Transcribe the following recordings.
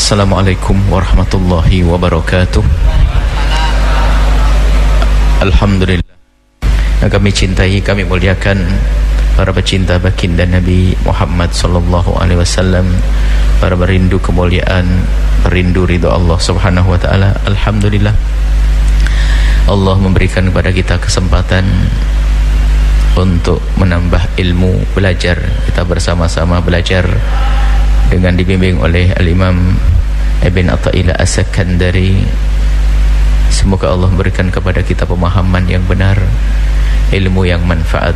Assalamualaikum warahmatullahi wabarakatuh. Alhamdulillah yang kami cintai, kami muliakan para pecinta baginda Nabi Muhammad sallallahu alaihi wasallam, para merindu kemuliaan, merindu ridha Allah subhanahu wa ta'ala. Alhamdulillah Allah memberikan kepada kita kesempatan untuk menambah ilmu, belajar. Kita bersama-sama belajar dengan dibimbing oleh Al-Imam Ibn Atha'illah As-Sakandari. Semoga Allah memberikan kepada kita pemahaman yang benar, ilmu yang manfaat,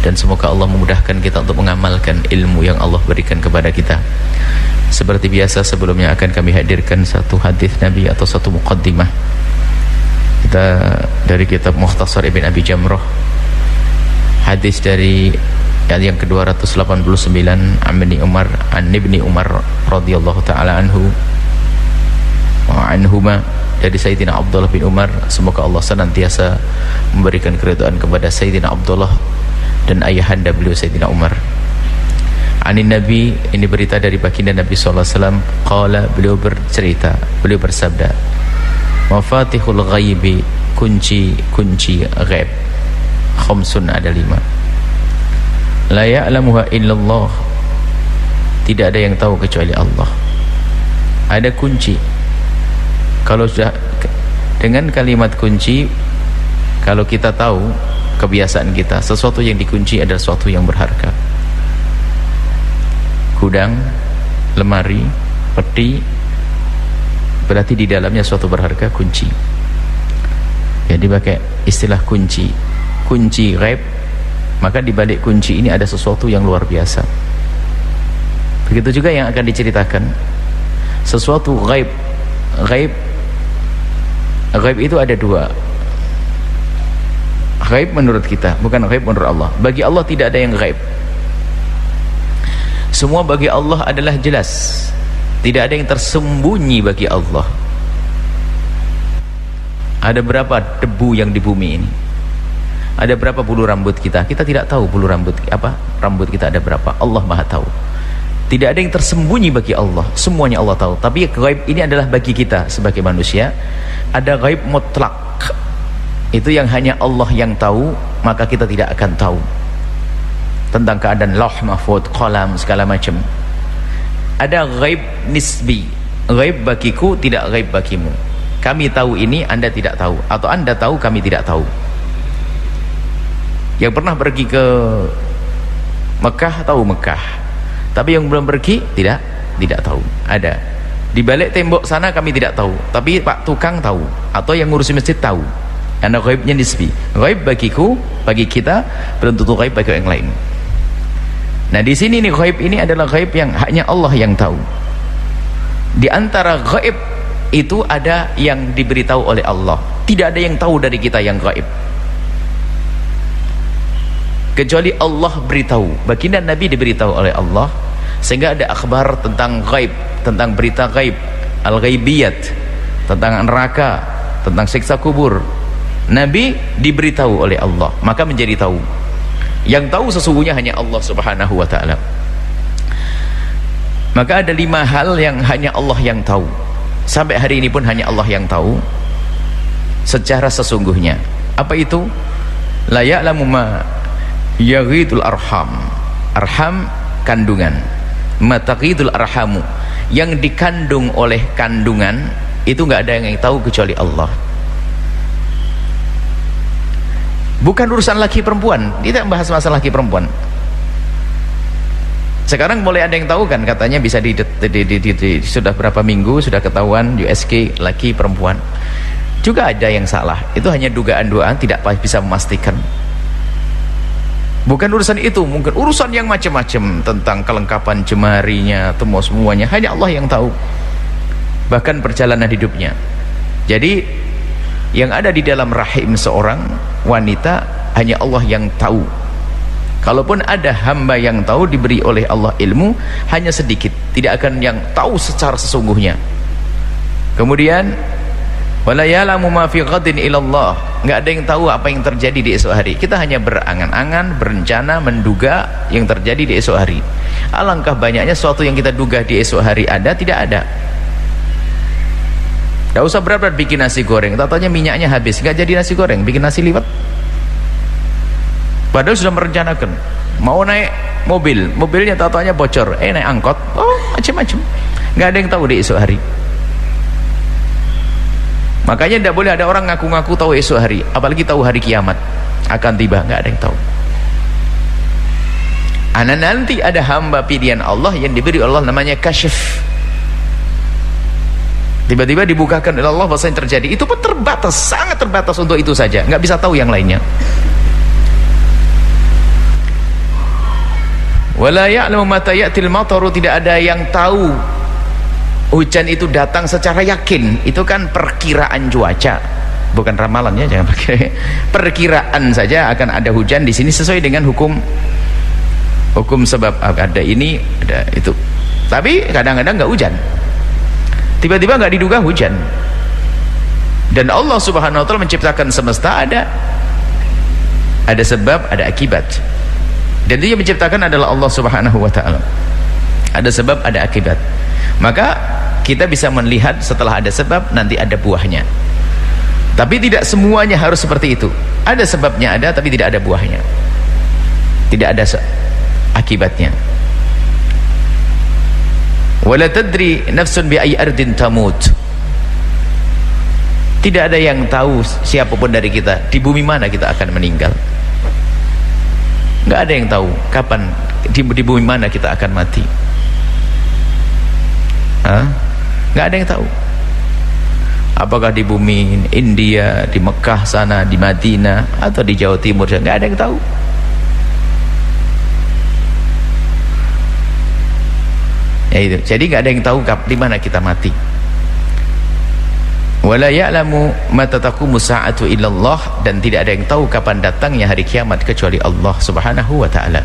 dan semoga Allah memudahkan kita untuk mengamalkan ilmu yang Allah berikan kepada kita. Seperti biasa, sebelumnya akan kami hadirkan satu hadis Nabi atau satu muqaddimah kita dari kitab Mukhtasar Ibn Abi Jamrah, hadis dari yang ke-289 an Ibni Umar radhiyallahu ta'ala anhu wa anhuma, dari Sayyidina Abdullah bin Umar. Semoga Allah senantiasa memberikan keridhaan kepada Sayyidina Abdullah dan ayahanda beliau Sayyidina Umar. Anin Nabi, ini berita dari baginda Nabi sallallahu alaihi wasallam, qala, beliau bercerita, beliau bersabda, mafatihul ghaibi, kunci ghaib, khamsun, ada 5. La ya'lamuha illallah, tidak ada yang tahu kecuali Allah. Ada kunci. Kalau sudah dengan kalimat kunci, kalau kita tahu, kebiasaan kita, sesuatu yang dikunci adalah sesuatu yang berharga. Gudang, lemari, peti, berarti di dalamnya suatu berharga, kunci. Jadi pakai istilah kunci ghaib, maka di balik kunci ini ada sesuatu yang luar biasa. Begitu juga yang akan diceritakan, sesuatu ghaib itu ada 2. Ghaib menurut kita, bukan ghaib menurut Allah. Bagi Allah tidak ada yang ghaib. Semua bagi Allah adalah jelas. Tidak ada yang tersembunyi bagi Allah. Ada berapa debu yang di bumi ini? Ada berapa bulu rambut kita? Kita tidak tahu bulu rambut kita ada berapa. Allah Maha tahu. Tidak ada yang tersembunyi bagi Allah. Semuanya Allah tahu. Tapi ghaib ini adalah bagi kita sebagai manusia. Ada ghaib mutlak. Itu yang hanya Allah yang tahu, maka kita tidak akan tahu. Tentang keadaan lauh mahfuz, qalam, segala macam. Ada ghaib nisbi. Ghaib bagiku, tidak ghaib bagimu. Kami tahu ini, Anda tidak tahu. Atau Anda tahu, kami tidak tahu. Yang pernah pergi ke Mekah tahu Mekah, tapi yang belum pergi tidak tahu. Ada di balik tembok sana, kami tidak tahu, tapi Pak Tukang tahu, atau yang ngurusi masjid tahu. Karena ghaibnya nisbi. Ghaib bagiku, bagi kita, belum tentu ghaib bagi yang lain. Nah di sini nih, ghaib ini adalah ghaib yang hanya Allah yang tahu. Di antara ghaib itu ada yang diberitahu oleh Allah. Tidak ada yang tahu dari kita yang ghaib kecuali Allah beritahu. Baginda Nabi diberitahu oleh Allah, sehingga ada akhbar tentang ghaib, tentang berita ghaib, al-ghaibiyat, tentang neraka, tentang siksa kubur. Nabi diberitahu oleh Allah, maka menjadi tahu. Yang tahu sesungguhnya hanya Allah subhanahu wa ta'ala. Maka ada 5 hal yang hanya Allah yang tahu. Sampai hari ini pun hanya Allah yang tahu secara sesungguhnya. Apa itu? La ya'lamu ma yaghidul arham. Arham, kandungan. Mataqidul arhamu, yang dikandung oleh kandungan itu nggak ada yang tahu kecuali Allah. Bukan urusan laki perempuan, tidak bahas masalah laki perempuan. Sekarang mulai ada yang tahu kan, katanya bisa sudah berapa minggu sudah ketahuan USG laki perempuan. Juga ada yang salah, itu hanya dugaan-dugaan, tidak bisa memastikan. Bukan urusan itu, mungkin urusan yang macam-macam tentang kelengkapan jemarinya, semuanya hanya Allah yang tahu. Bahkan perjalanan hidupnya. Jadi yang ada di dalam rahim seorang wanita hanya Allah yang tahu. Kalaupun ada hamba yang tahu, diberi oleh Allah ilmu, hanya sedikit, tidak akan yang tahu secara sesungguhnya. Kemudian wala ya'lamu ma fi ghadin illallah, nggak ada yang tahu apa yang terjadi di esok hari. Kita hanya berangan-angan, berencana, menduga yang terjadi di esok hari. Alangkah banyaknya sesuatu yang kita duga di esok hari ada, tidak ada. Tidak usah berat-berat bikin nasi goreng, tatanya minyaknya habis, nggak jadi nasi goreng, bikin nasi liwet. Padahal sudah merencanakan mau naik mobil, mobilnya tatanya bocor, naik angkot, macam-macam, nggak ada yang tahu di esok hari. Makanya tidak boleh ada orang ngaku-ngaku tahu esok hari, apalagi tahu hari kiamat akan tiba, nggak ada yang tahu. Nanti ada hamba pilihan Allah yang diberi Allah namanya kasyaf. Tiba-tiba dibukakan oleh Allah bahasa yang terjadi, itu pun terbatas, sangat terbatas untuk itu saja, nggak bisa tahu yang lainnya. Wala ya'lamu mata ya'til mataru, tidak ada yang tahu hujan itu datang secara yakin. Itu kan perkiraan cuaca, bukan ramalannya, jangan pakai perkiraan saja akan ada hujan di sini sesuai dengan hukum sebab, ada ini ada itu. Tapi kadang-kadang nggak hujan, tiba-tiba nggak diduga hujan. Dan Allah Subhanahu wa ta'ala menciptakan semesta, ada sebab, ada akibat. Dan dia menciptakan adalah Allah Subhanahu wa ta'ala. Ada sebab, ada akibat. Maka kita bisa melihat setelah ada sebab nanti ada buahnya. Tapi tidak semuanya harus seperti itu. Ada sebabnya ada, tapi tidak ada buahnya, tidak ada akibatnya. Wala tadri nafsun bi ayyi ardin tamut. Tidak ada yang tahu, siapapun dari kita, di bumi mana kita akan meninggal. Nggak ada yang tahu kapan, di bumi mana kita akan mati. Nggak ada yang tahu. Apakah di bumi India, di Mekah sana, di Madinah, atau di Jawa Timur, nggak ada yang tahu. Ya itu. Jadi nggak ada yang tahu di mana kita mati. Wala ya'lamu mata taqumu sa'atu illallah, dan tidak ada yang tahu kapan datangnya hari kiamat kecuali Allah Subhanahu wa ta'ala.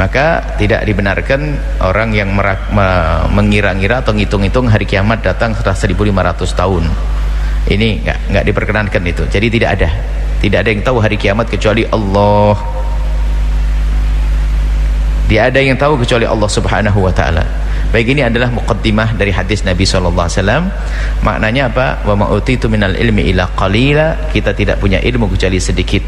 Maka tidak dibenarkan orang yang mengira-ngira atau ngitung-ngitung hari kiamat datang setelah 1500 tahun. Ini nggak diperkenankan itu. Jadi tidak ada yang tahu hari kiamat kecuali Allah. Tidak ada yang tahu kecuali Allah Subhanahu wa ta'ala. Baik, ini adalah muqaddimah dari hadis Nabi SAW. Maknanya apa? Wa ma utitu minal ilmi illa qalila. Kita tidak punya ilmu kecuali sedikit.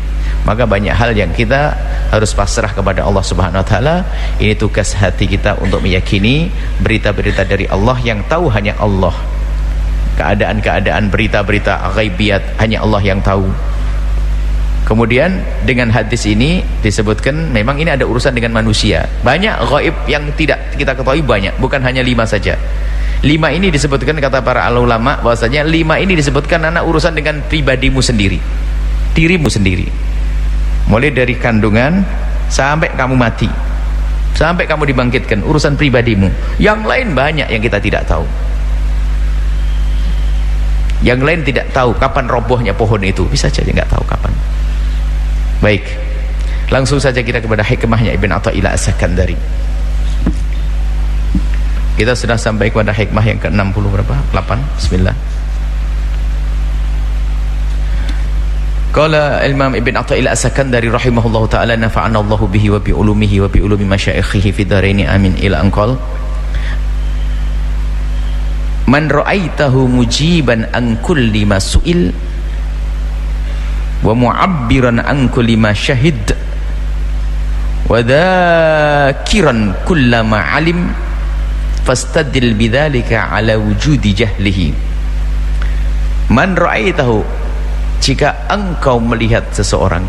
Maka banyak hal yang kita harus pasrah kepada Allah Subhanahu wa ta'ala. Ini tugas hati kita untuk meyakini berita-berita dari Allah yang tahu hanya Allah. Keadaan-keadaan, berita-berita ghaibiyat hanya Allah yang tahu. Kemudian dengan hadis ini disebutkan memang ini ada urusan dengan manusia. Banyak ghaib yang tidak kita ketahui, banyak, bukan hanya 5 saja. 5 ini disebutkan kata para ulama bahwasanya 5 ini disebutkan anak urusan dengan pribadimu sendiri, dirimu sendiri. Mulai dari kandungan sampai kamu mati, sampai kamu dibangkitkan, urusan pribadimu. Yang lain banyak yang kita tidak tahu. Yang lain tidak tahu kapan robohnya pohon itu, bisa saja nggak tahu kapan. Baik, langsung saja kita kepada hikmahnya Ibn Athaillah As-Sakandari. Kita sudah sampai kepada hikmah yang ke-60 berapa? 8. Bismillah. Qala Imam Ibn Athaillah As-Sakandari rahimahullahu ta'ala, nafa'ana Allahu bihi wa bi ulumihi wa bi ulumi masyaikhihi fi dharaini amin, ila anqal. Man ra'aitahu mujiban an kulli ma su'il wa mu'abbiran an kulli ma syahid wa dhakiran kullama alim fastadil bidzalika ala wujudi jahlihi. Man ra'aitahu, jika engkau melihat seseorang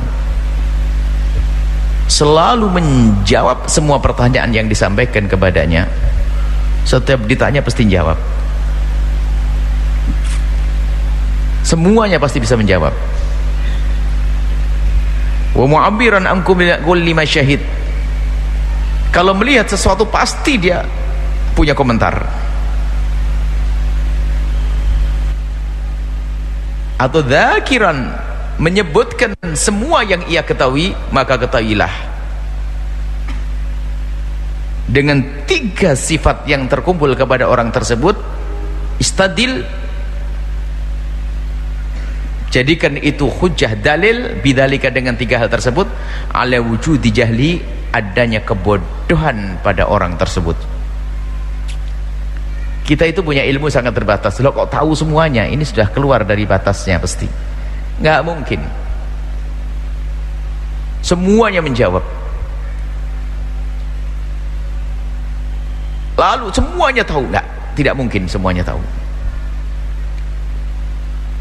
selalu menjawab semua pertanyaan yang disampaikan kepadanya, setiap ditanya pasti jawab, semuanya pasti bisa menjawab. Wa mu'abbiran an kulli ma syahid, kalau melihat sesuatu pasti dia punya komentar. Atau dzakiran, menyebutkan semua yang ia ketahui, maka ketahuilah dengan 3 sifat yang terkumpul kepada orang tersebut, istadil, jadikan itu hujjah, dalil, bidzalika, dengan 3 hal tersebut, ala wujudi jahli, adanya kebodohan pada orang tersebut. Kita itu punya ilmu sangat terbatas. Loh kok tahu semuanya? Ini sudah keluar dari batasnya pasti. Nggak mungkin semuanya menjawab. Lalu semuanya tahu? Nggak, tidak mungkin semuanya tahu.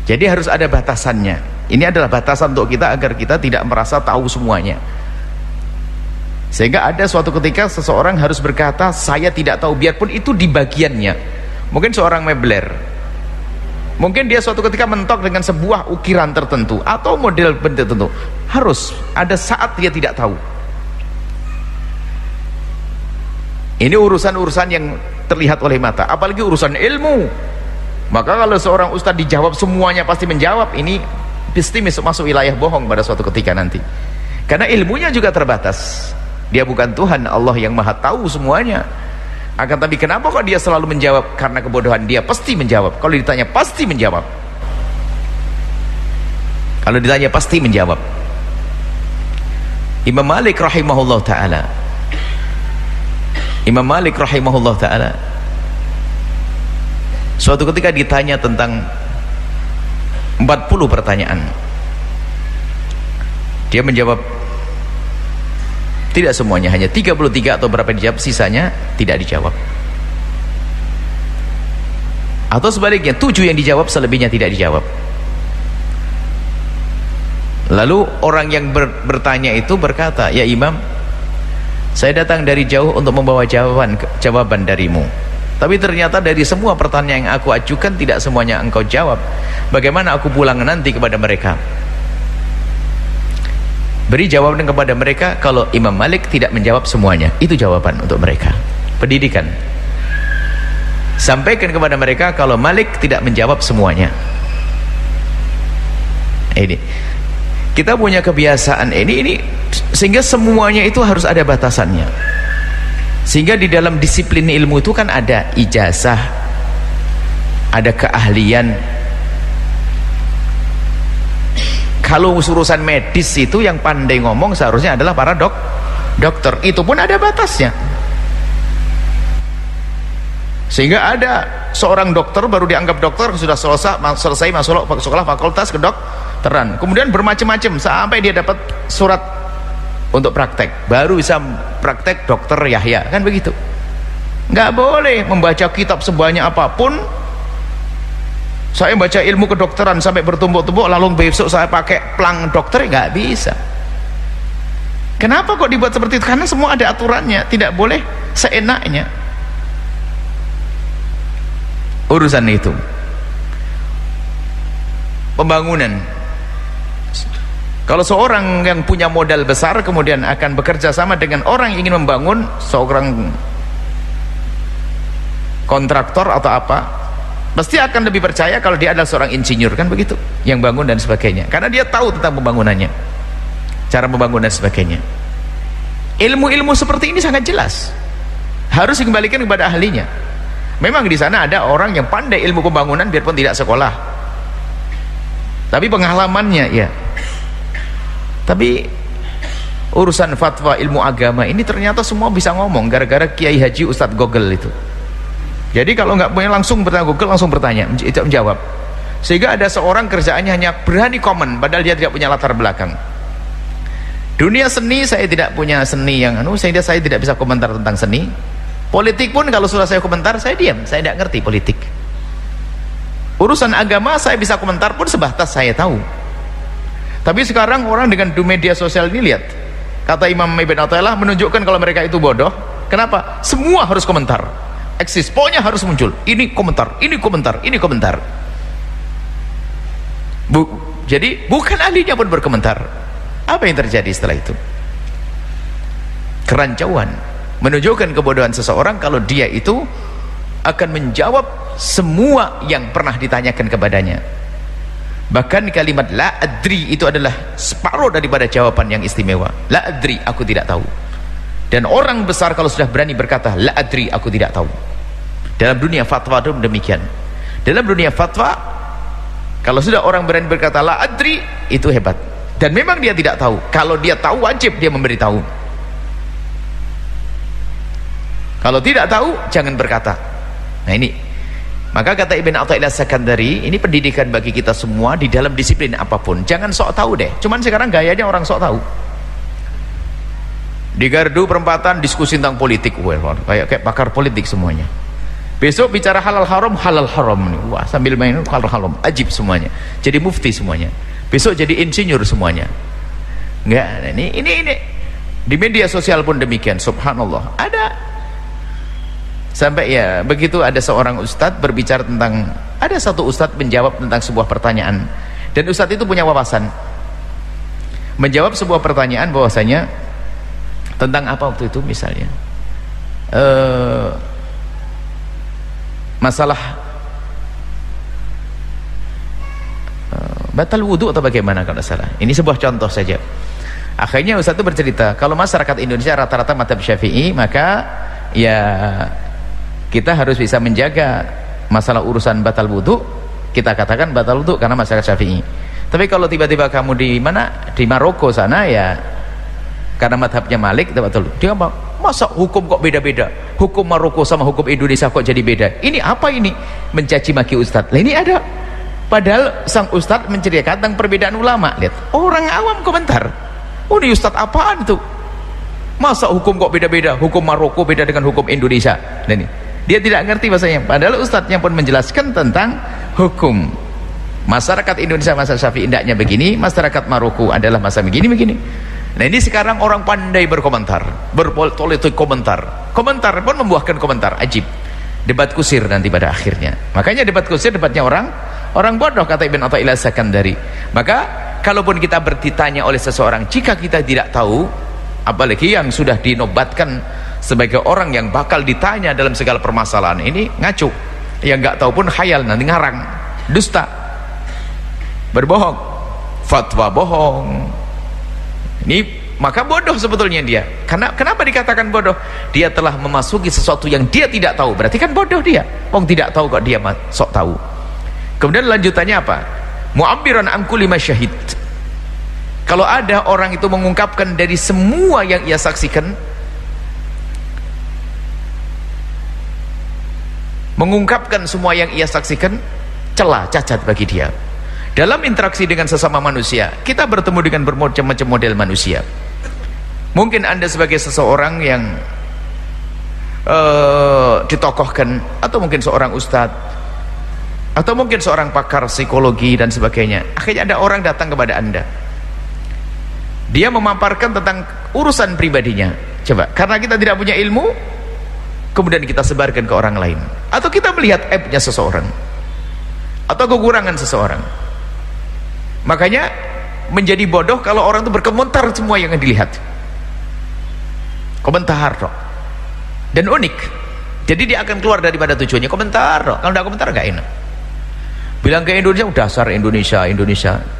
Jadi harus ada batasannya. Ini adalah batasan untuk kita agar kita tidak merasa tahu semuanya. Sehingga ada suatu ketika seseorang harus berkata, saya tidak tahu, biarpun itu di bagiannya. Mungkin seorang mebler, mungkin dia suatu ketika mentok dengan sebuah ukiran tertentu atau model tertentu, harus ada saat dia tidak tahu. Ini urusan-urusan yang terlihat oleh mata, apalagi urusan ilmu. Maka kalau seorang ustadz dijawab semuanya pasti menjawab, ini pasti masuk wilayah bohong pada suatu ketika nanti. Karena ilmunya juga terbatas. Dia bukan Tuhan Allah yang maha tahu semuanya. Akan tapi kenapa kok dia selalu menjawab? Karena kebodohan dia pasti menjawab. Kalau ditanya pasti menjawab. Kalau ditanya pasti menjawab. Imam Malik rahimahullah ta'ala, Imam Malik rahimahullah ta'ala suatu ketika ditanya tentang 40 pertanyaan, dia menjawab tidak semuanya, hanya 33 atau berapa dijawab, sisanya tidak dijawab. Atau sebaliknya 7 yang dijawab, selebihnya tidak dijawab. Lalu orang yang bertanya itu berkata, ya Imam, saya datang dari jauh untuk membawa jawaban darimu, tapi ternyata dari semua pertanyaan yang aku ajukan tidak semuanya engkau jawab. Bagaimana aku pulang nanti kepada mereka? Beri jawaban kepada mereka kalau Imam Malik tidak menjawab semuanya. Itu jawaban untuk mereka. Pendidikan. Sampaikan kepada mereka kalau Malik tidak menjawab semuanya. Ini kita punya kebiasaan ini sehingga semuanya itu harus ada batasannya. Sehingga di dalam disiplin ilmu itu kan ada ijazah, ada keahlian. Kalau urusan medis itu yang pandai ngomong seharusnya adalah para dokter. Itu pun ada batasnya. Sehingga ada seorang dokter baru dianggap dokter sudah selesai masuk sekolah fakultas kedokteran, kemudian bermacam-macam sampai dia dapat surat untuk praktek, baru bisa praktek dokter Yahya, kan begitu. Nggak boleh membaca kitab sebanyak apapun. Saya baca ilmu kedokteran sampai bertumbuk-tumbuk, lalu besok saya pakai plang dokter, nggak bisa. Kenapa kok dibuat seperti itu? Karena semua ada aturannya, tidak boleh seenaknya. Urusan itu pembangunan, kalau seorang yang punya modal besar kemudian akan bekerja sama dengan orang yang ingin membangun, seorang kontraktor atau apa, pasti akan lebih percaya kalau dia adalah seorang insinyur, kan begitu, yang bangun dan sebagainya, karena dia tahu tentang pembangunannya, cara membangun dan sebagainya. Ilmu-ilmu seperti ini sangat jelas harus dikembalikan kepada ahlinya. Memang di sana ada orang yang pandai ilmu pembangunan biarpun tidak sekolah, tapi pengalamannya ya. Tapi urusan fatwa ilmu agama ini ternyata semua bisa ngomong gara-gara Kiai Haji Ustadz Google itu. Jadi kalau nggak punya langsung bertanya Google, langsung bertanya, menjawab. Sehingga ada seorang kerjaannya hanya berani komen padahal dia tidak punya latar belakang. Dunia seni saya tidak punya seni yang sehingga saya tidak bisa komentar tentang seni. Politik pun kalau sudah saya komentar saya diam, saya tidak ngerti politik. Urusan agama saya bisa komentar pun sebatas saya tahu. Tapi sekarang orang dengan media sosial ini, lihat, kata Imam Ibn Athaillah, menunjukkan kalau mereka itu bodoh. Kenapa? Semua harus komentar, eksis, pokoknya harus muncul, ini komentar, ini komentar, ini komentar. Jadi bukan ahlinya pun berkomentar. Apa yang terjadi setelah itu? Kerancauan, menunjukkan kebodohan seseorang kalau dia itu akan menjawab semua yang pernah ditanyakan kepadanya. Bahkan kalimat la adri itu adalah separuh daripada jawaban yang istimewa. La adri, aku tidak tahu. Dan orang besar kalau sudah berani berkata la adri, aku tidak tahu. Dalam dunia fatwa itu demikian. Dalam dunia fatwa, kalau sudah orang berani berkata la adri, itu hebat. Dan memang dia tidak tahu. Kalau dia tahu, wajib dia memberitahu. Kalau tidak tahu, jangan berkata. Nah ini Maka kata Ibn Athaillah Sakandari, ini pendidikan bagi kita semua di dalam disiplin apapun. Jangan sok tahu deh. Cuman sekarang gayanya orang sok tahu. Di gardu perempatan diskusi tentang politik, kayak pakar politik semuanya. Besok bicara halal haram nih. Wah, sambil main halal haram, ajib semuanya. Jadi mufti semuanya. Besok jadi insinyur semuanya. Enggak, ini di media sosial pun demikian. Subhanallah. Sampai ya begitu ada seorang ustadz berbicara tentang, ada satu ustadz menjawab tentang sebuah pertanyaan, dan ustadz itu punya wawasan menjawab sebuah pertanyaan bahwasanya tentang apa waktu itu, misalnya masalah batal wudhu atau bagaimana kalau salah. Ini sebuah contoh saja. Akhirnya ustadz itu bercerita, kalau masyarakat Indonesia rata-rata mazhab Syafi'i, maka ya kita harus bisa menjaga masalah urusan batal wudhu. Kita katakan batal wudhu karena masyarakat Syafi'i. Tapi kalau tiba-tiba kamu di mana, di Maroko sana, ya karena madhabnya Malik, batal wudhu. Dia masa hukum kok beda-beda, hukum Maroko sama hukum Indonesia kok jadi beda? Ini apa ini? Mencaci maki ustadz. Lah ini ada, padahal sang ustadz menceritakan tentang perbedaan ulama. Lihat, orang awam komentar, oh ini ustadz apaan itu? Masa hukum kok beda-beda, hukum Maroko beda dengan hukum Indonesia? Nah ini dia tidak ngerti bahasanya, padahal ustadznya pun menjelaskan tentang hukum. Masyarakat Indonesia masa Syafi'i indahnya begini, masyarakat Maroko adalah masa begini. Nah ini sekarang orang pandai berkomentar, berpolitik komentar pun membuahkan komentar ajib. Debat kusir nanti pada akhirnya. Makanya debat kusir debatnya orang bodoh, kata Ibn Athaillah Sakandari. Maka kalaupun kita bertanya oleh seseorang, jika kita tidak tahu, apalagi yang sudah dinobatkan sebagai orang yang bakal ditanya dalam segala permasalahan, ini ngaco. Yang nggak tahu pun khayal, nanti ngarang, dusta, berbohong, fatwa bohong. Ini maka bodoh sebetulnya dia. Kenapa dikatakan bodoh? Dia telah memasuki sesuatu yang dia tidak tahu, berarti kan bodoh dia. Wong tidak tahu kok dia sok tahu. Kemudian lanjutannya apa? Mu'abbiran an kulli ma syahid. Kalau ada orang itu mengungkapkan dari semua yang ia saksikan, mengungkapkan semua yang ia saksikan, celah, cacat bagi dia. Dalam interaksi dengan sesama manusia, kita bertemu dengan bermacam-macam model manusia. Mungkin Anda sebagai seseorang yang ditokohkan, atau mungkin seorang ustadz, atau mungkin seorang pakar psikologi dan sebagainya. Akhirnya ada orang datang kepada Anda, dia memaparkan tentang urusan pribadinya. Coba, karena kita tidak punya ilmu, kemudian kita sebarkan ke orang lain, atau kita melihat aibnya seseorang atau kekurangan seseorang. Makanya menjadi bodoh kalau orang itu berkomentar semua yang dilihat, komentar dong, dan unik. Jadi dia akan keluar daripada tujuannya, komentar dong. Kalau tidak komentar nggak enak. Bilang ke Indonesia, dasar Indonesia.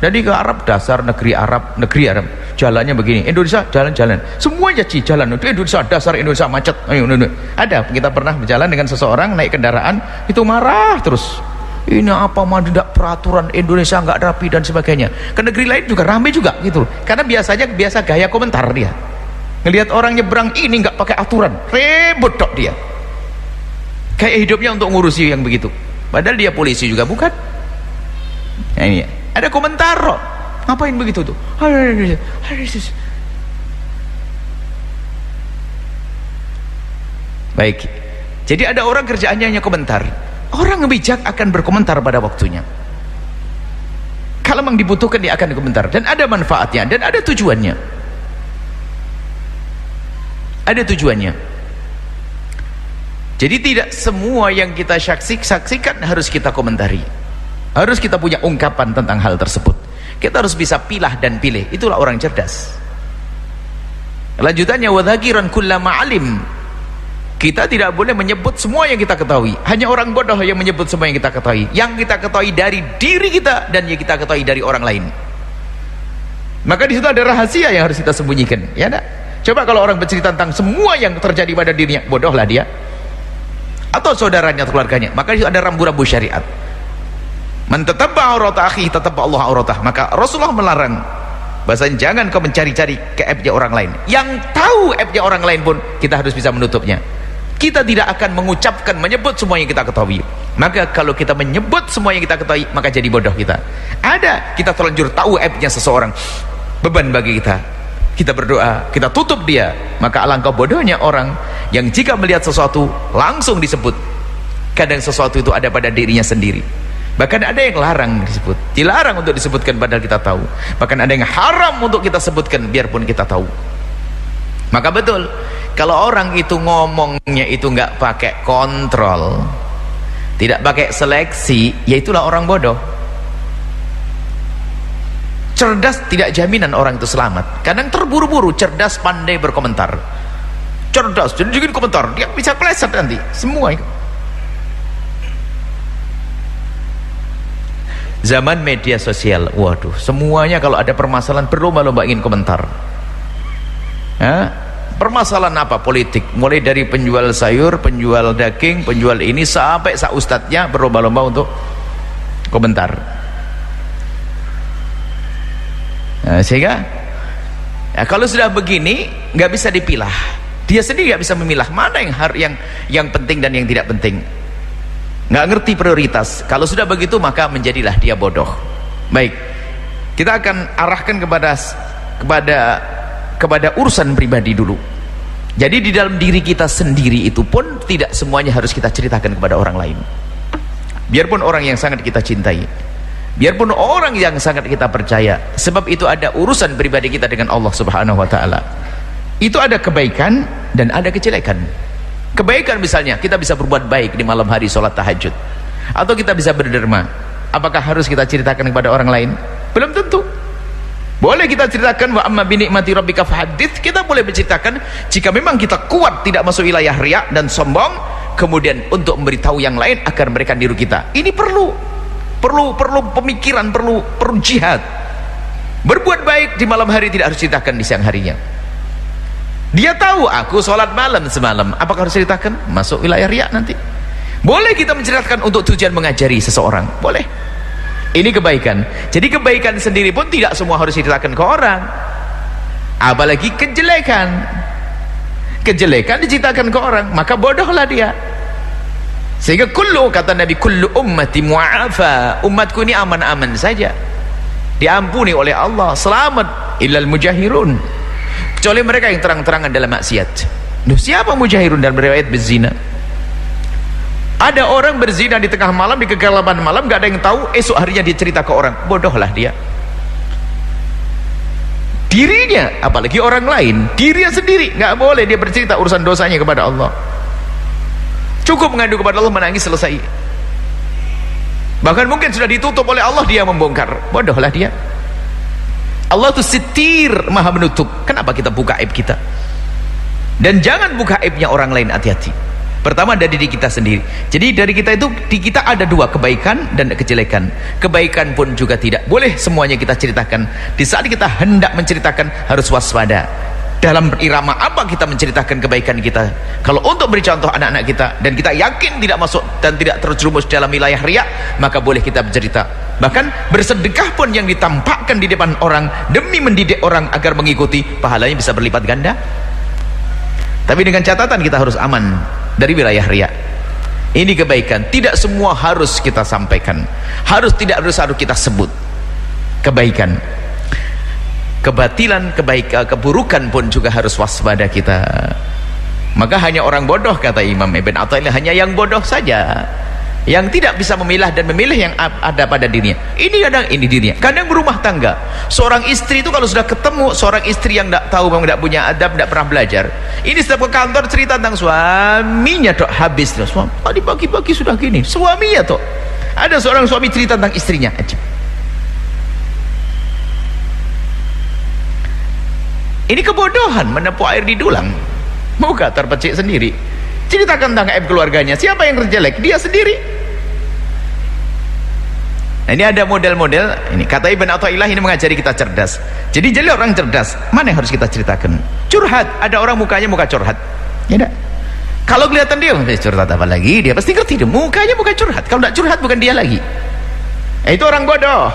Jadi ke Arab, dasar negeri Arab, jalannya begini. Indonesia jalan-jalan, semuanya jalan. Indonesia, dasar Indonesia macet. Ada, kita pernah berjalan dengan seseorang naik kendaraan, itu marah terus. Ini apa mah tidak peraturan Indonesia nggak rapi dan sebagainya. Ke negeri lain juga ramai juga gitu. Karena biasa gaya komentar dia. Ngelihat orang nyebrang ini nggak pakai aturan, ribut dok dia. Kayak hidupnya untuk ngurusi yang begitu. Padahal dia polisi juga bukan. Nah, ini ada komentar kok. Ngapain begitu tuh? Baik. Jadi ada orang kerjaannya hanya komentar. Orang bijak akan berkomentar pada waktunya. Kalau memang dibutuhkan dia akan komentar, dan ada manfaatnya dan ada tujuannya. Ada tujuannya. Jadi tidak semua yang kita saksikan harus kita komentari. Harus kita punya ungkapan tentang hal tersebut. Kita harus bisa pilah dan pilih. Itulah orang cerdas. Lanjutannya, wadzakiran kullama alim. Kita tidak boleh menyebut semua yang kita ketahui. Hanya orang bodoh yang menyebut semua yang kita ketahui. Yang kita ketahui dari diri kita dan yang kita ketahui dari orang lain. Maka di situ ada rahasia yang harus kita sembunyikan. Ya enggak? Coba kalau orang bercerita tentang semua yang terjadi pada dirinya, bodohlah dia. Atau saudaranya atau keluarganya. Maka di situ ada rambu-rambu syariat. Man tatabba aurata akhi tatabba Allah auratah. Maka Rasulullah melarang, bahasanya jangan kau mencari-cari ke aibnya orang lain. Yang tahu aibnya orang lain pun kita harus bisa menutupnya. kita tidak akan mengucapkan, menyebut semua yang kita ketahui. Maka kalau kita menyebut semua yang kita ketahui, maka jadi bodoh kita. Ada, kita terlanjur tahu aibnya seseorang, beban bagi kita. Kita berdoa, kita tutup dia. Maka alangkah bodohnya orang yang jika melihat sesuatu langsung disebut. Kadang sesuatu itu ada pada dirinya sendiri. Bahkan ada yang larang disebut, dilarang untuk disebutkan padahal kita tahu. Bahkan ada yang haram untuk kita sebutkan biarpun kita tahu. Maka betul, kalau orang itu ngomongnya itu nggak pakai kontrol, tidak pakai seleksi, ya itulah orang bodoh. Cerdas tidak jaminan orang itu selamat. Kadang terburu-buru, cerdas pandai berkomentar. Cerdas, jadi bikin komentar, dia bisa pleset nanti, semua itu. Zaman media sosial, waduh, semuanya kalau ada permasalahan berlomba-lomba ingin komentar. Permasalahan apa? Politik, mulai dari penjual sayur, penjual daging, penjual ini sampai ustadznya berlomba-lomba untuk komentar. Sehingga kalau sudah begini nggak bisa dipilah, dia sendiri nggak bisa memilah mana yang penting dan yang tidak penting. Nggak ngerti prioritas. Kalau sudah begitu maka menjadilah dia bodoh. Baik, kita akan arahkan kepada urusan pribadi dulu. Jadi di dalam diri kita sendiri itu pun tidak semuanya harus kita ceritakan kepada orang lain. Biarpun orang yang sangat kita cintai, biarpun orang yang sangat kita percaya, sebab itu ada urusan pribadi kita dengan Allah Subhanahu wa taala. Itu ada kebaikan dan ada kejelekan. Kebaikan misalnya kita bisa berbuat baik di malam hari sholat tahajud, atau kita bisa berderma. Apakah harus kita ceritakan kepada orang lain? Belum tentu. Boleh kita ceritakan, wa amma bi ni'mati rabbika fahaddits. Kita boleh menceritakan jika memang kita kuat tidak masuk wilayah riya dan sombong, kemudian untuk memberitahu yang lain agar mereka niru kita. Ini perlu pemikiran, perlu jihad. Berbuat baik di malam hari tidak harus ceritakan di siang harinya. Dia tahu aku sholat malam semalam, apakah harus ceritakan? Masuk wilayah riya nanti. Boleh kita menceritakan untuk tujuan mengajari seseorang, boleh. Ini kebaikan. Jadi kebaikan sendiri pun tidak semua harus diceritakan ke orang. Apalagi kejelekan. Kejelekan diceritakan ke orang, maka bodohlah dia. Sehingga kata Nabi, kullu ummati mu'afa, umatku ini aman-aman saja, diampuni oleh Allah, selamat illal mujahirun, kecuali mereka yang terang-terangan dalam maksiat. Duh, siapa mujahirun dan beriwayat berzina? Ada orang berzina di tengah malam, di kegelapan malam, gak ada yang tahu, esok harinya dia cerita ke orang, bodohlah dia. Dirinya, apalagi orang lain, dirinya sendiri gak boleh dia bercerita urusan dosanya kepada Allah. Cukup mengadu kepada Allah, menangis, selesai. Bahkan mungkin sudah ditutup oleh Allah, dia membongkar, bodohlah dia. Allah itu sitir, maha menutup. Kenapa kita buka aib kita? Dan jangan buka aibnya orang lain, hati-hati. Pertama dari diri kita sendiri. Jadi dari kita itu, di kita ada dua, kebaikan dan kejelekan. Kebaikan pun juga tidak boleh semuanya kita ceritakan. Di saat kita hendak menceritakan, harus waspada. Dalam irama apa kita menceritakan kebaikan kita? Kalau untuk beri contoh anak-anak kita, dan kita yakin tidak masuk dan tidak terjerumus dalam wilayah riya, maka boleh kita bercerita. Bahkan bersedekah pun yang ditampakkan di depan orang demi mendidik orang agar mengikuti, pahalanya bisa berlipat ganda. Tapi dengan catatan kita harus aman dari wilayah riya. Ini kebaikan, tidak semua harus kita sampaikan, harus kita sebut. Kebaikan, kebatilan, keburukan pun juga harus waspada kita. Maka hanya orang bodoh, kata Imam Ibn Athaillah, hanya yang bodoh saja yang tidak bisa memilah dan memilih yang ada pada dirinya. Ini kadang ini dirinya. Kadang berumah tangga, seorang istri itu kalau sudah ketemu seorang istri yang tidak tahu, memang tidak punya adab, tidak pernah belajar, ini setiap ke kantor cerita tentang suaminya, tok habis. Tadi pagi-pagi sudah gini, suaminya tok. Ada seorang suami cerita tentang istrinya, ajib. Ini kebodohan, menepuk air di dulang, muka terpecik sendiri. Ceritakan tentang aib keluarganya. Siapa yang jelek? Dia sendiri. Nah, ini ada model-model. Ini kata Ibn Athaillah, ini mengajari kita cerdas. Jadi orang cerdas, mana yang harus kita ceritakan? Curhat. Ada orang mukanya muka curhat, ya enggak? Kalau kelihatan dia curhat apa lagi, dia pasti ngerti, dia mukanya muka curhat. Kalau tidak curhat bukan dia lagi. Itu orang bodoh.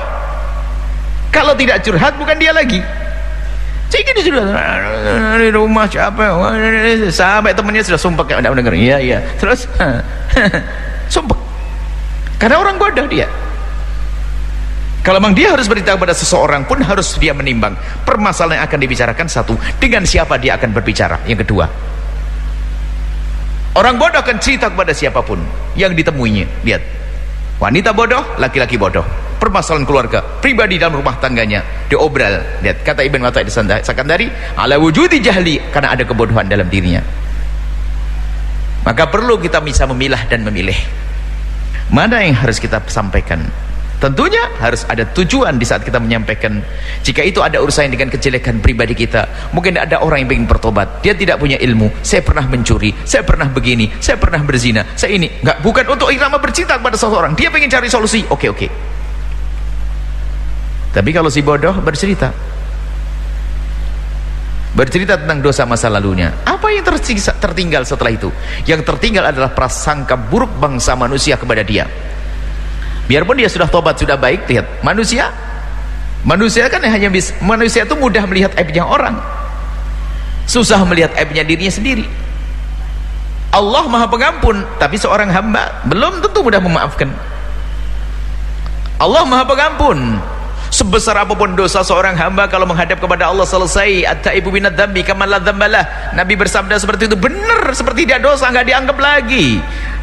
Kalau tidak curhat bukan dia lagi. Saya gini sudah di rumah siapa sampai temannya sudah sumpah kayak tidak mendengar. Iya terus sumpah karena orang bodoh dia. Kalau memang dia harus bercerita kepada seseorang pun harus dia menimbang permasalahan yang akan dibicarakan. Satu, dengan siapa dia akan berbicara. Yang kedua, orang bodoh akan cerita kepada siapapun yang ditemuinya. Lihat, wanita bodoh, laki-laki bodoh, permasalahan keluarga, pribadi dalam rumah tangganya diobral. Lihat, kata Ibn Athaillah Sakandari, ala wujudi jahli, karena ada kebodohan dalam dirinya. Maka perlu kita bisa memilah dan memilih mana yang harus kita sampaikan. Tentunya harus ada tujuan di saat kita menyampaikan. Jika itu ada urusan dengan kejelekan pribadi kita, mungkin ada orang yang ingin bertobat, dia tidak punya ilmu, saya pernah mencuri, saya pernah begini, saya pernah berzina, saya ini, enggak, bukan untuk irama bercinta kepada seseorang, dia ingin cari solusi. Oke. Tapi kalau si bodoh bercerita tentang dosa masa lalunya, apa yang tertinggal setelah itu? Yang tertinggal adalah prasangka buruk bangsa manusia kepada dia. Biarpun dia sudah tobat, sudah baik. Lihat, manusia kan hanya bisa, manusia itu mudah melihat aibnya orang, susah melihat aibnya dirinya sendiri. Allah Maha Pengampun, tapi seorang hamba belum tentu mudah memaafkan. Allah Maha Pengampun, sebesar apapun dosa seorang hamba, kalau menghadap kepada Allah selesai. At-taibu minadz dzambi kama la dzambalah. Nabi bersabda seperti itu, benar, seperti dia dosa, nggak dianggap lagi.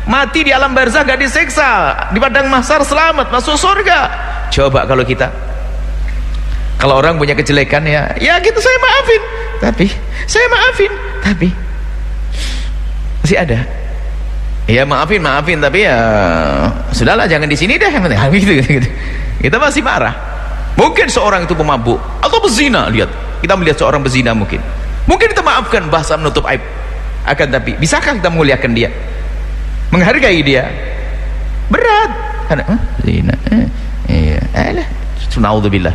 Mati di alam barzah gak disiksa, di padang mahsyar selamat, masuk surga. Coba kalau kita, kalau orang punya kejelekan, ya gitu, saya maafin, tapi masih ada. Ya maafin, tapi ya sudahlah, jangan di sini deh, gitu. Kita masih marah. Mungkin seorang itu pemabuk atau bezina. Lihat, kita melihat seorang bezina, mungkin kita maafkan, bahasa menutup aib. Akan tapi bisakah kita memuliakan dia, menghargai dia? Berat karena zina. Naudzubillah.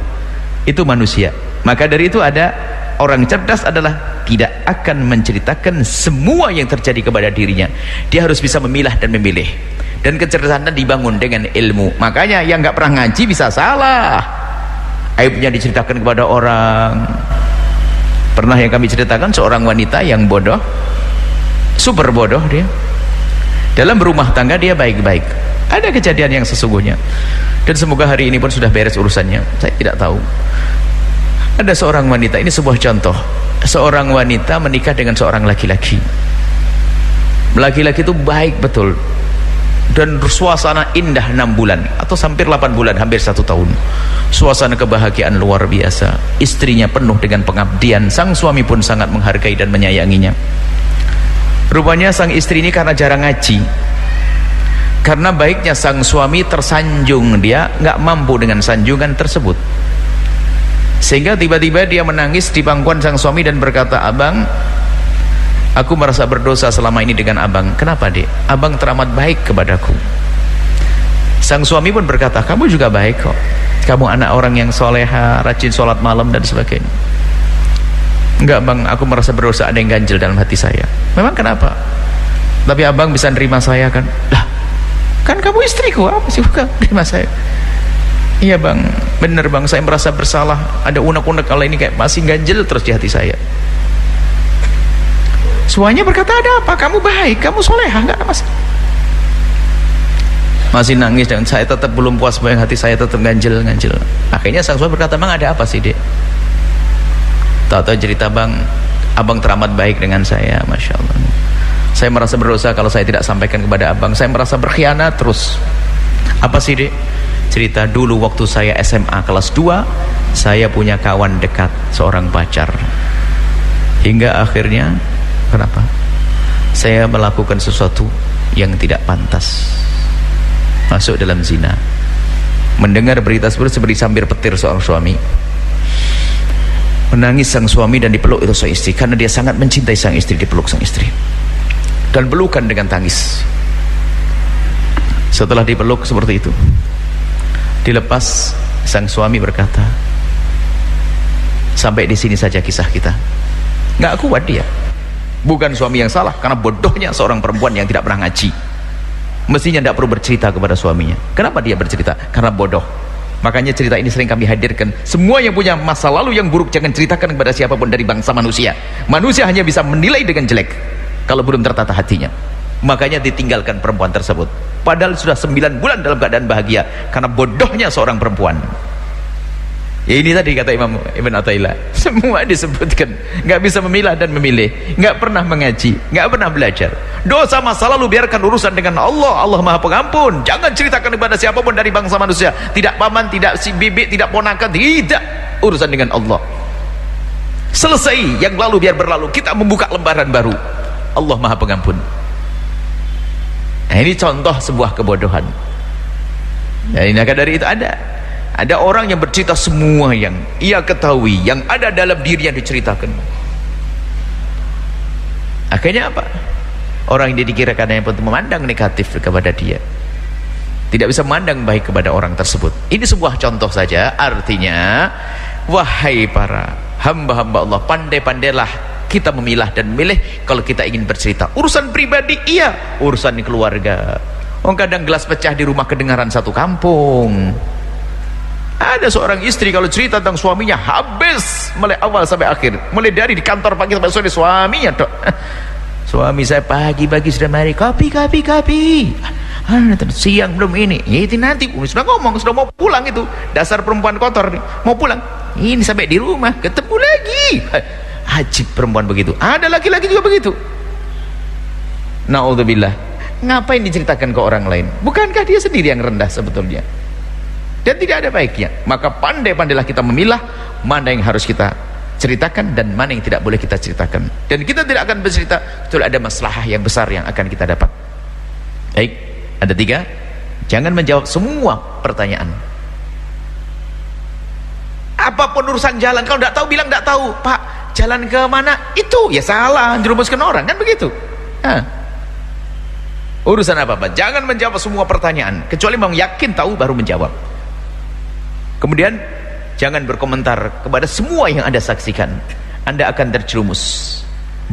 Itu manusia. Maka dari itu ada orang cerdas adalah tidak akan menceritakan semua yang terjadi kepada dirinya. Dia harus bisa memilah dan memilih. Dan kecerdasan dibangun dengan ilmu. Makanya yang nggak pernah ngaji bisa salah, aibnya diceritakan kepada orang. Pernah yang kami ceritakan seorang wanita yang bodoh, super bodoh dia. Dalam berumah tangga dia baik-baik. Ada kejadian yang sesungguhnya, dan semoga hari ini pun sudah beres urusannya, saya tidak tahu. Ada seorang wanita, ini sebuah contoh, seorang wanita menikah dengan seorang laki-laki. Laki-laki itu baik betul, dan suasana indah 6 bulan atau hampir 8 bulan, hampir 1 tahun. Suasana kebahagiaan luar biasa. Istrinya penuh dengan pengabdian, sang suami pun sangat menghargai dan menyayanginya. Rupanya sang istri ini karena jarang ngaji, karena baiknya sang suami tersanjung, dia nggak mampu dengan sanjungan tersebut, sehingga tiba-tiba dia menangis di pangkuan sang suami dan berkata, "Abang, aku merasa berdosa selama ini dengan abang." "Kenapa, Dek?" "Abang teramat baik kepadaku." Sang suami pun berkata, "Kamu juga baik kok, kamu anak orang yang soleha, rajin sholat malam dan sebagainya." "Enggak bang, aku merasa berdosa, ada yang ganjil dalam hati saya." "Memang kenapa?" "Tapi abang bisa nerima saya kan?" "Lah, kan kamu istriku, apa sih bukan nerima saya?" "Iya bang, bener bang, saya merasa bersalah, ada unek-unek kalau ini kayak masih ganjil terus di hati saya." Suaminya berkata, "Ada apa? Kamu baik, kamu soleha, enggak ada masalah." Masih nangis, dan saya tetap belum puas, bayang hati saya tetap ganjil. Akhirnya sang suami berkata, "Bang, ada apa sih, Dek?" Tahu-tahu cerita, "Bang, abang teramat baik dengan saya, Masya Allah. Saya merasa berdosa kalau saya tidak sampaikan kepada abang. Saya merasa berkhianat terus." "Apa sih, Dek?" Cerita, "Dulu waktu saya SMA kelas 2, saya punya kawan dekat, seorang pacar. Hingga akhirnya, kenapa? Saya melakukan sesuatu yang tidak pantas, masuk dalam zina." Mendengar berita seperti sambil petir seorang suami. Menangis sang suami dan dipeluk itu sang istri, karena dia sangat mencintai sang istri. Dipeluk sang istri dan pelukan dengan tangis. Setelah dipeluk seperti itu, dilepas, sang suami berkata, "Sampai di sini saja kisah kita." Nggak kuat dia. Bukan suami yang salah, karena bodohnya seorang perempuan yang tidak pernah ngaji. Mestinya tidak perlu bercerita kepada suaminya. Kenapa dia bercerita? Karena bodoh. Makanya cerita ini sering kami hadirkan. Semua yang punya masa lalu yang buruk jangan ceritakan kepada siapapun dari bangsa manusia. Manusia hanya bisa menilai dengan jelek kalau belum tertata hatinya. Makanya ditinggalkan perempuan tersebut, padahal sudah 9 bulan dalam keadaan bahagia karena bodohnya seorang perempuan. Ya ini tadi kata Imam Ibn Athaillah, semua disebutkan, nggak bisa memilah dan memilih, nggak pernah mengaji, nggak pernah belajar. Dosa masa lalu biarkan urusan dengan Allah. Allah Maha Pengampun. Jangan ceritakan kepada siapapun dari bangsa manusia, tidak paman, tidak si bibi, tidak ponakan, tidak, urusan dengan Allah. Selesai yang lalu biar berlalu, kita membuka lembaran baru. Allah Maha Pengampun. Nah, ini contoh sebuah kebodohan. Dan maka dari itu ada orang yang bercerita semua yang ia ketahui, yang ada dalam dirinya diceritakan. Akhirnya apa? Orang yang dikirakan yang pun memandang negatif kepada dia, tidak bisa memandang baik kepada orang tersebut. Ini sebuah contoh saja. Artinya, wahai para hamba-hamba Allah, pandai-pandailah kita memilah dan memilih. Kalau kita ingin bercerita urusan pribadi, iya, urusan keluarga. Kadang gelas pecah di rumah kedengaran satu kampung. Ada seorang istri kalau cerita tentang suaminya habis mulai awal sampai akhir, mulai dari di kantor pagi sampai sore suaminya dok. Suami saya pagi-pagi sudah mari kopi. Siang belum ini. Itu nanti sudah ngomong, sudah mau pulang itu. Dasar perempuan kotor nih, mau pulang. Ini sampai di rumah ketemu lagi. Ajib perempuan begitu. Ada laki-laki juga begitu. Naudzubillah. Ngapain diceritakan ke orang lain? Bukankah dia sendiri yang rendah sebetulnya? Dan tidak ada baiknya. Maka pandai-pandailah kita memilah mana yang harus kita ceritakan dan mana yang tidak boleh kita ceritakan. Dan kita tidak akan bercerita kecuali ada maslahah yang besar yang akan kita dapat. Baik, ada 3. Jangan menjawab semua pertanyaan. Apapun urusan jalan, kalau tidak tahu bilang tidak tahu. Pak, jalan ke mana? Itu ya salah, jerumuskan orang, kan begitu. Urusan apa-apa, jangan menjawab semua pertanyaan kecuali memang yakin tahu baru menjawab. Kemudian jangan berkomentar kepada semua yang Anda saksikan. Anda akan terjerumus.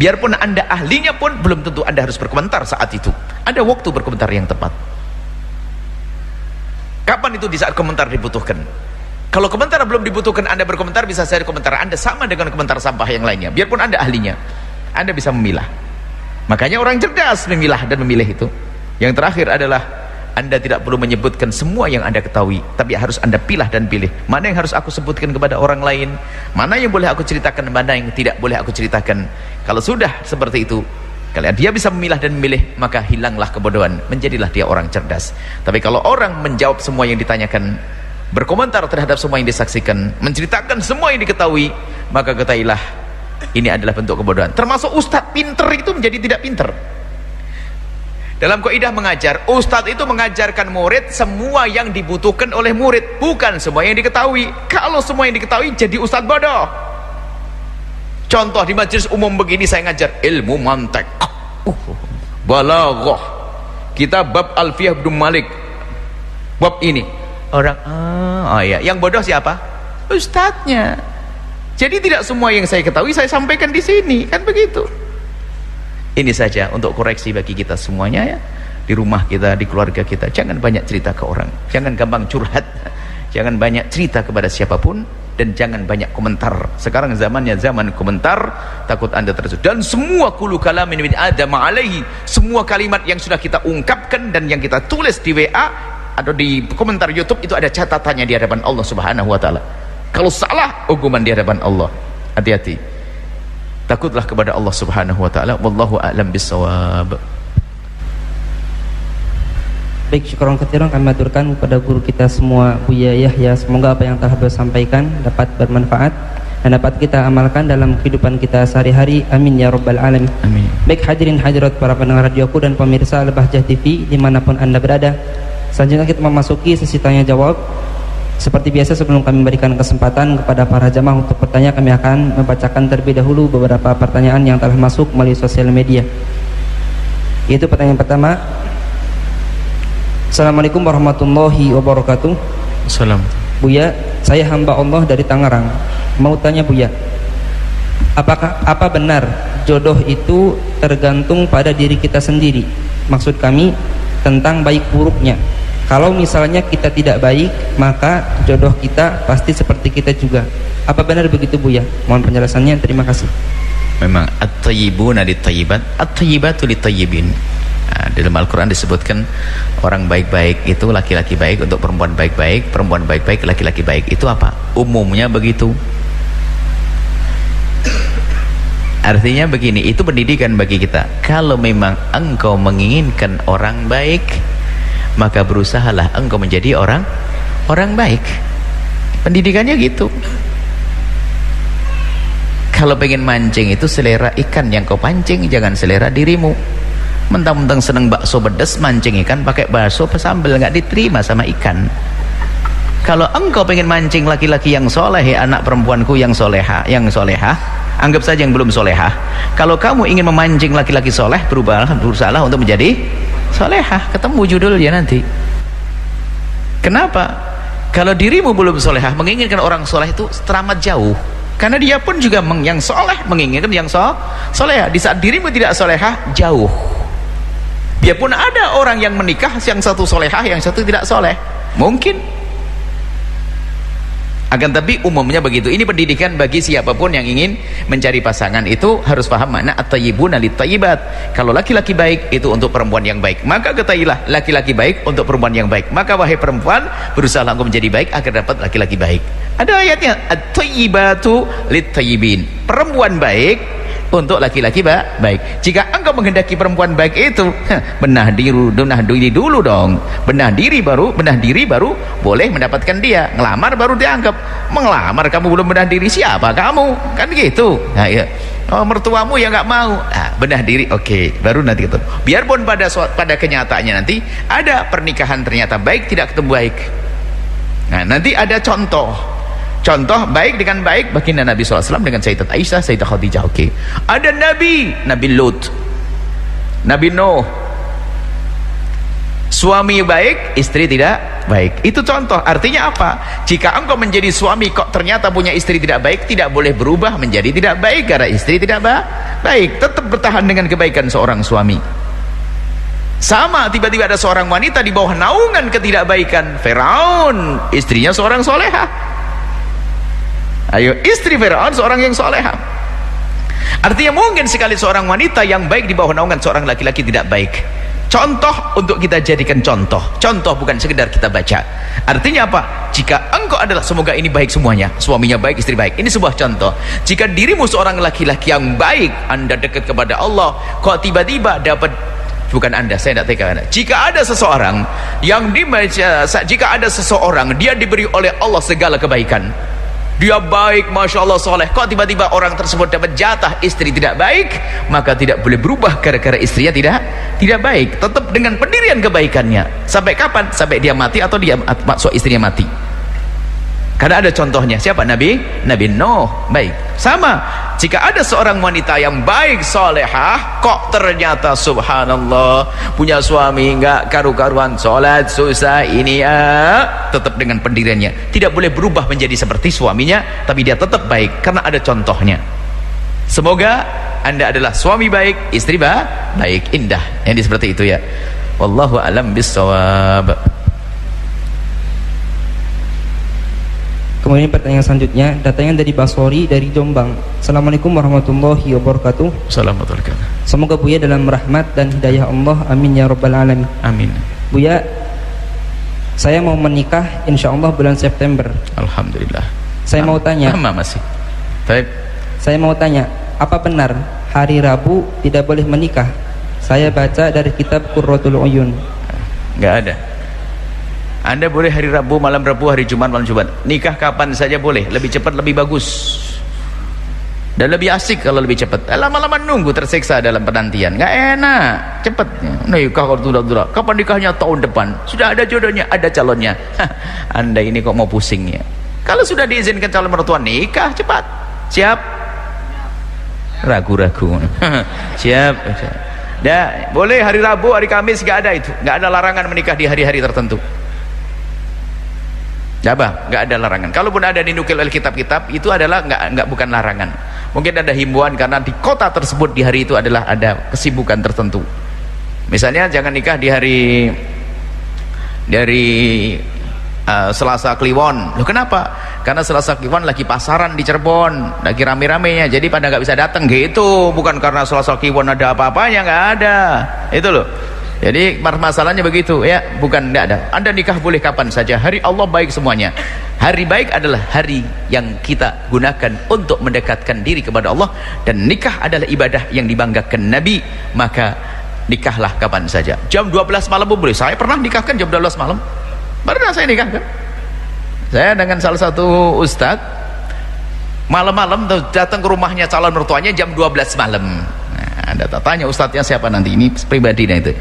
Biarpun Anda ahlinya pun belum tentu Anda harus berkomentar saat itu. Ada waktu berkomentar yang tepat. Kapan itu? Di saat komentar dibutuhkan. Kalau komentar belum dibutuhkan Anda berkomentar, bisa saja komentar Anda sama dengan komentar sampah yang lainnya. Biarpun Anda ahlinya, Anda bisa memilah. Makanya orang cerdas memilah dan memilih itu. Yang terakhir adalah Anda tidak perlu menyebutkan semua yang Anda ketahui, tapi harus Anda pilah dan pilih. Mana yang harus aku sebutkan kepada orang lain, mana yang boleh aku ceritakan, mana yang tidak boleh aku ceritakan. Kalau sudah seperti itu, kalau dia bisa memilah dan memilih, maka hilanglah kebodohan, menjadilah dia orang cerdas. Tapi kalau orang menjawab semua yang ditanyakan, berkomentar terhadap semua yang disaksikan, menceritakan semua yang diketahui, maka ketahuilah ini adalah bentuk kebodohan. Termasuk ustadz pinter itu menjadi tidak pinter. Dalam kaidah mengajar, ustadz itu mengajarkan murid semua yang dibutuhkan oleh murid, bukan semua yang diketahui. Kalau semua yang diketahui, jadi ustadz bodoh. Contoh di majelis umum begini, saya ngajar ilmu mantek, balaghah, kita bab Alfiyah bin Malik, bab ini. Orang, ya, yang bodoh siapa? Ustadznya. Jadi tidak semua yang saya ketahui saya sampaikan di sini, kan begitu. Ini saja untuk koreksi bagi kita semuanya ya. Di rumah kita, di keluarga kita, jangan banyak cerita ke orang, jangan gampang curhat, jangan banyak cerita kepada siapapun, dan jangan banyak komentar. Sekarang zamannya zaman komentar, takut Anda tersesat. Dan semua kullu kalamin min Adam alaihi, semua kalimat yang sudah kita ungkapkan dan yang kita tulis di WA atau di komentar YouTube itu ada catatannya di hadapan Allah Subhanahu wa taala. Kalau salah, hukuman di hadapan Allah. Hati-hati. Takutlah kepada Allah Subhanahu wa taala. Wallahu a'lam bissawab. Baik, syukran katsiran kami maturkan kepada guru kita semua, Buya Yahya. Semoga apa yang telah beliau sampaikan dapat bermanfaat dan dapat kita amalkan dalam kehidupan kita sehari-hari. Amin ya rabbal alamin. Amin. Baik hadirin hadirat para pendengar radioku dan pemirsa Al-Bahjah TV dimanapun Anda berada. Selanjutnya kita memasuki sesi tanya jawab. Seperti biasa, sebelum kami memberikan kesempatan kepada para jamaah untuk bertanya, kami akan membacakan terlebih dahulu beberapa pertanyaan yang telah masuk melalui sosial media. Yaitu pertanyaan pertama. Assalamualaikum warahmatullahi wabarakatuh. Assalam. Buya, saya hamba Allah dari Tangerang. Mau tanya Buya, apa benar jodoh itu tergantung pada diri kita sendiri? Maksud kami tentang baik buruknya. Kalau misalnya kita tidak baik, maka jodoh kita pasti seperti kita juga. Apa benar begitu Buya? Mohon penjelasannya, terima kasih. Memang at-tayyibuna lit-tayyibat, at-tayyibatu lit-tayyibin. Nah, dalam Al-Quran disebutkan orang baik-baik itu laki-laki baik untuk perempuan baik-baik, perempuan baik-baik laki-laki baik. Itu apa? Umumnya begitu. Artinya begini, itu pendidikan bagi kita. Kalau memang engkau menginginkan orang baik, maka berusahalah engkau menjadi orang baik. Pendidikannya gitu. Kalau pengen mancing itu selera ikan yang kau pancing, jangan selera dirimu. Mentang-mentang seneng bakso pedas, mancing ikan pakai bakso sambal, nggak diterima sama ikan. Kalau engkau pengen mancing laki-laki yang soleh, anak perempuanku yang soleha, anggap saja yang belum solehah. Kalau kamu ingin memancing laki-laki soleh, berusahalah untuk menjadi solehah. Ketemu judulnya nanti. Kenapa? Kalau dirimu belum solehah, menginginkan orang soleh itu teramat jauh. Karena dia pun juga yang soleh menginginkan yang soleh. Di saat dirimu tidak solehah, jauh. Biarpun ada orang yang menikah, yang satu solehah, yang satu tidak soleh, mungkin. Akan tapi umumnya begitu. Ini pendidikan bagi siapapun yang ingin mencari pasangan, itu harus paham makna at-tayyibuna lit-tayyibat. Kalau laki-laki baik itu untuk perempuan yang baik, maka ketahuilah laki-laki baik untuk perempuan yang baik. Maka wahai perempuan, berusaha engkau menjadi baik agar dapat laki-laki baik. Ada ayatnya, at-tayyibatu lit-tayyibin. Perempuan baik untuk laki-laki baik. Jika engkau menghendaki perempuan baik itu, benah diri dulu dong. Benah diri baru boleh mendapatkan dia. Ngelamar baru dianggap. Mengelamar kamu belum benah diri, siapa kamu? Kan gitu. Nah, ya. Oh, mertuamu yang nggak mau. Nah, benah diri, oke, baru nanti ketemu. Biarpun pada kenyataannya nanti ada pernikahan ternyata baik tidak ketemu baik. Nah, nanti ada contoh baik dengan baik baginda Nabi SAW dengan Sayyidat Aisyah, Sayyidah Khadijah. Oke. Ada Nabi Lut, Nabi Nuh, suami baik, istri tidak baik. Itu contoh. Artinya apa? Jika engkau menjadi suami kok ternyata punya istri tidak baik, tidak boleh berubah menjadi tidak baik karena istri tidak baik. Tetap bertahan dengan kebaikan seorang suami. Sama, tiba-tiba ada seorang wanita di bawah naungan ketidakbaikan Firaun, istrinya seorang solehah. Ayo, istri Firaun seorang yang solehah. Artinya mungkin sekali seorang wanita yang baik di bawah naungan seorang laki-laki tidak baik. Contoh untuk kita jadikan contoh bukan sekedar kita baca. Artinya apa? Jika engkau adalah, semoga ini baik semuanya, suaminya baik, istri baik, ini sebuah contoh. Jika dirimu seorang laki-laki yang baik, anda dekat kepada Allah, kok tiba-tiba dapat, bukan anda, saya tidak tega. Jika ada seseorang dia diberi oleh Allah segala kebaikan, dia baik, masya Allah, soleh, kok tiba-tiba orang tersebut dapat jatah istri tidak baik, maka tidak boleh berubah gara-gara istrinya tidak baik. Tetap dengan pendirian kebaikannya. Sampai kapan? Sampai dia mati atau istrinya mati. Karena ada contohnya. Siapa? Nabi Nuh. Baik. Sama, jika ada seorang wanita yang baik, solehah, kok ternyata subhanallah punya suami nggak karu-karuan, sholat susah, ini tetap dengan pendiriannya. Tidak boleh berubah menjadi seperti suaminya, tapi dia tetap baik karena ada contohnya. Semoga anda adalah suami baik, istri baik, indah. Yang seperti itu ya. Wallahu a'lam bissawab. Kemudian pertanyaan selanjutnya datangnya dari Basori dari Jombang. Assalamualaikum warahmatullahi wabarakatuh. Assalamualaikum. Semoga Buya dalam rahmat dan hidayah Allah, amin ya rabbal alamin. Amin. Buya, saya mau menikah insya Allah bulan September. Alhamdulillah. Saya mau tanya. Lama masih. Baik. Saya mau tanya, apa benar hari Rabu tidak boleh menikah? Saya baca dari kitab Qurratul Uyun. Enggak ada. Anda boleh hari Rabu, malam Rabu, hari Jumat, malam Jumat. Nikah kapan saja boleh. Lebih cepat lebih bagus. Dan lebih asik kalau lebih cepat. Lama-lama nunggu tersiksa dalam penantian. Nggak enak. Cepat. Nikah kalau tunda-tunda. Kapan nikahnya? Tahun depan. Sudah ada jodohnya, ada calonnya. Anda ini kok mau pusing ya? Kalau sudah diizinkan calon mertua nikah, cepat. Siap? Ragu-ragu. Siap. Dah, boleh hari Rabu, hari Kamis, nggak ada itu. Nggak ada larangan menikah di hari-hari tertentu. Nggak ada larangan. Kalaupun ada dinukil oleh kitab-kitab, itu adalah bukan larangan. Mungkin ada himbauan karena di kota tersebut di hari itu adalah ada kesibukan tertentu. Misalnya jangan nikah di hari dari Selasa Kliwon. Loh kenapa? Karena Selasa Kliwon lagi pasaran di Cirebon, lagi rame-ramenya, jadi pada nggak bisa datang gitu. Bukan karena Selasa Kliwon ada apa-apanya, nggak ada. Itu loh. Jadi masalahnya begitu ya, bukan nggak ada. Anda nikah boleh kapan saja. Hari Allah baik semuanya. Hari baik adalah hari yang kita gunakan untuk mendekatkan diri kepada Allah, dan nikah adalah ibadah yang dibanggakan Nabi. Maka nikahlah kapan saja. Jam 12 malam pun boleh. Saya pernah nikahkan jam 12 malam. Pernah saya nikahkan. Saya dengan salah satu ustadz, malam-malam datang ke rumahnya calon mertuanya jam 12 malam. Nah, Anda tanya ustadznya siapa nanti, ini pribadinya itu.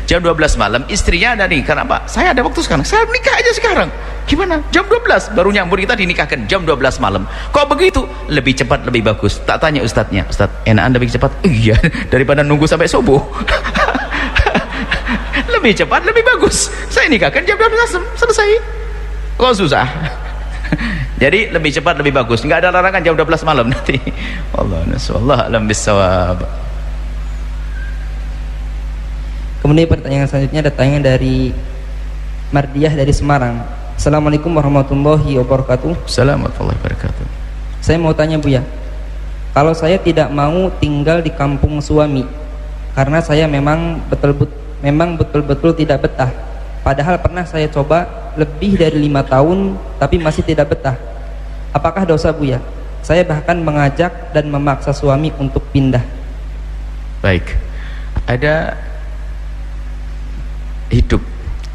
Jam 12 malam istrinya ada nih. Kenapa? Saya ada waktu sekarang, saya nikah aja sekarang. Gimana? Jam 12 baru nyambut, kita dinikahkan jam 12 malam. Kok begitu? Lebih cepat lebih bagus. Tak tanya ustadznya, Ustadz enak Anda lebih cepat? Iya, daripada nunggu sampai subuh. Lebih cepat lebih bagus. Saya nikahkan jam 12 selesai. Kok susah? Jadi lebih cepat lebih bagus. Enggak ada larangan jam 12 malam nanti. Allah alam bisawab. Kemudian pertanyaan selanjutnya datangnya dari Mardiah dari Semarang. Assalamualaikum warahmatullahi wabarakatuh. Assalamualaikum warahmatullahi wabarakatuh. Saya mau tanya Buya, kalau saya tidak mau tinggal di kampung suami karena saya memang betul-betul tidak betah, padahal pernah saya coba lebih dari 5 tahun tapi masih tidak betah, apakah dosa Buya? Saya bahkan mengajak dan memaksa suami untuk pindah. Baik, ada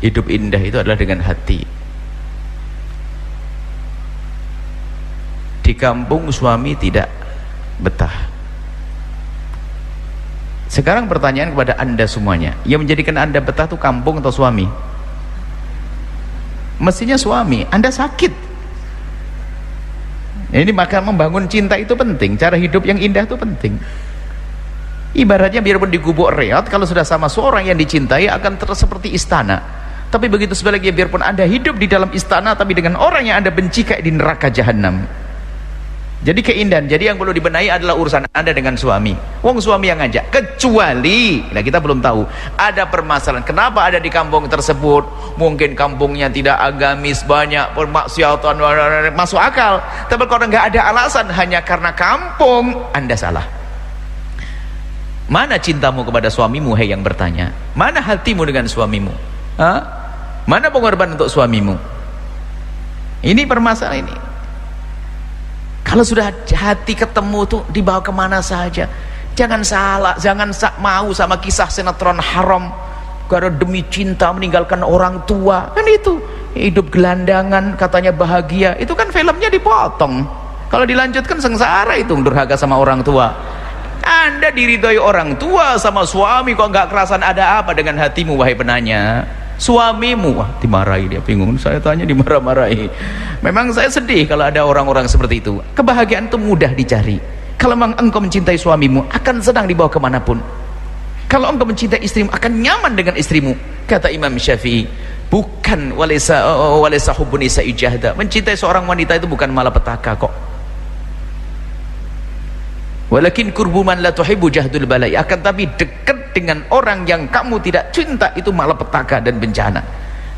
hidup indah itu adalah dengan hati. Di kampung suami tidak betah. Sekarang pertanyaan kepada Anda semuanya, yang menjadikan Anda betah itu kampung atau suami? Mestinya suami. Anda sakit. Ini maka membangun cinta itu penting. Cara hidup yang indah itu penting. Ibaratnya biarpun di gubuk reot, kalau sudah sama seorang yang dicintai akan terus seperti istana. Tapi begitu sebaliknya, biarpun Anda hidup di dalam istana tapi dengan orang yang Anda benci kayak di neraka jahanam. Jadi keindahan, jadi yang perlu dibenahi adalah urusan Anda dengan suami. Wong suami yang ngajak, kecuali, nah kita belum tahu, ada permasalahan. Kenapa ada di kampung tersebut? Mungkin kampungnya tidak agamis, banyak permaksiatan, masuk akal. Tapi kalau nggak ada alasan, hanya karena kampung, Anda salah. Mana cintamu kepada suamimu, hei yang bertanya? Mana hatimu dengan suamimu? Hah? Mana pengorbanan untuk suamimu? Ini permasalahan ini. Kalau sudah hati ketemu tuh dibawa kemana saja. Jangan salah, jangan mau sama kisah sinetron haram karena demi cinta meninggalkan orang tua. Kan itu hidup gelandangan katanya bahagia. Itu kan filmnya dipotong. Kalau dilanjutkan sengsara itu durhaka sama orang tua. Anda diridhoi orang tua sama suami kok nggak kerasan, ada apa dengan hatimu wahai penanya? Suamimu, wah dimarahi dia, bingung. Saya tanya dimarah-marahi. Memang saya sedih kalau ada orang-orang seperti itu. Kebahagiaan itu mudah dicari. Kalau memang engkau mencintai suamimu, akan senang dibawa kemanapun. Kalau engkau mencintai istrimu, akan nyaman dengan istrimu. Kata Imam Syafi'i, bukan walesa hubbun nisa'i jahda. Mencintai seorang wanita itu bukan malapetaka kok. Walakin kurbu man la tuhibbu jahdul balai. Akan tapi dekat dengan orang yang kamu tidak cinta itu malapetaka dan bencana.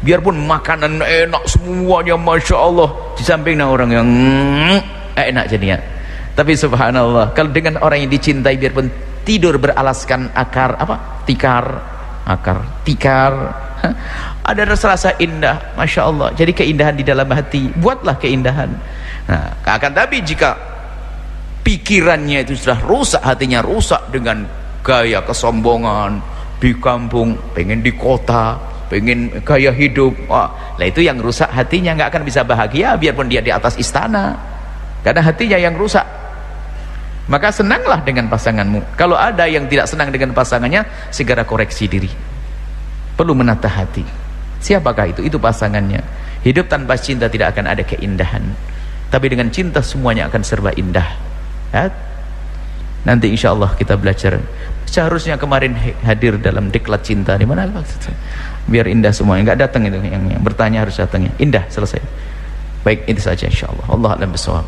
Biarpun makanan enak semuanya, masya Allah, di sampingnya orang yang enak jadinya. Tapi subhanallah, kalau dengan orang yang dicintai, biarpun tidur beralaskan tikar, ada rasa indah, masya Allah. Jadi keindahan di dalam hati, buatlah keindahan. Nah, akan tapi jika pikirannya itu sudah rusak, hatinya rusak dengan gaya kesombongan, di kampung pengen di kota, pengen gaya hidup, wah, lah itu yang rusak hatinya, nggak akan bisa bahagia biarpun dia di atas istana, karena hatinya yang rusak. Maka senanglah dengan pasanganmu. Kalau ada yang tidak senang dengan pasangannya, segera koreksi diri. Perlu menata hati. Siapakah itu? Itu pasangannya. Hidup tanpa cinta tidak akan ada keindahan, tapi dengan cinta semuanya akan serba indah. Ya? Nanti insya Allah kita belajar. Seharusnya kemarin hadir dalam diklat cinta, di mana biar indah semuanya. Nggak datang itu yang bertanya, harus datangnya indah, selesai. Baik, itu saja insya Allah. Allah a'lam bishawab.